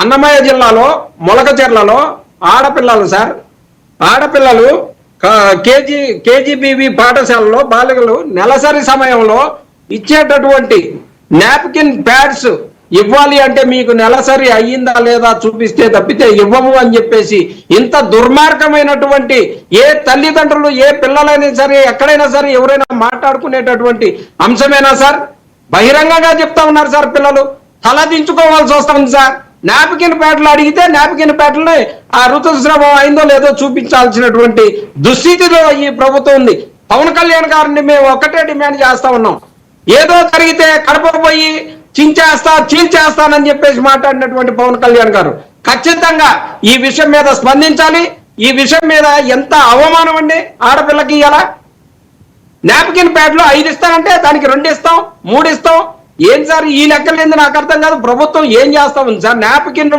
అన్నమయ్య జిల్లాలో మొలకచెర్లలో ఆడపిల్లలు సార్ ఆడపిల్లలు కేజీబీవి పాఠశాలలో బాలికలు నెలసరి సమయంలో ఇచ్చేటటువంటి నాప్కిన్ ప్యాడ్స్ ఇవ్వాలి అంటే మీకు నెలసరి అయ్యిందా లేదా చూపిస్తే తప్పితే ఇవ్వము అని చెప్పేసి ఇంత దుర్మార్గమైనటువంటి ఏ తల్లిదండ్రులు ఏ పిల్లలైనా సరే ఎక్కడైనా సరే ఎవరైనా మాట్లాడుకునేటటువంటి అంశమేనా సార్? బహిరంగంగా చెప్తా ఉన్నారు సార్. పిల్లలు తలదించుకోవాల్సి వస్తుంది సార్. నాప్కిన్ ప్యాడ్లు అడిగితే నాప్కిన్ ప్యాడ్లు ఆ ఋతుస్రావం అయిందో లేదో చూపించాల్సినటువంటి దుస్థితిలో ఈ ప్రభుత్వం ఉంది. పవన్ కళ్యాణ్ గారిని మేము ఒక్కటే డిమాండ్ చేస్తా ఉన్నాం. ఏదో జరిగితే కడప పోయి చీల్చేస్తానని చెప్పేసి మాట్లాడినటువంటి పవన్ కళ్యాణ్ గారు ఖచ్చితంగా ఈ విషయం మీద స్పందించాలి. ఈ విషయం మీద ఎంత అవమానం అండి ఆడపిల్లకి. ఇలా నాప్కిన్ ప్యాడ్లు 5 ఇస్తానంటే దానికి 2 ఇస్తాం, 3 ఇస్తాం. ఏం సార్ ఈ లెక్కలేంది నాకు అర్థం కాదు. ప్రభుత్వం ఏం చేస్తా ఉంది సార్? నాప్కిన్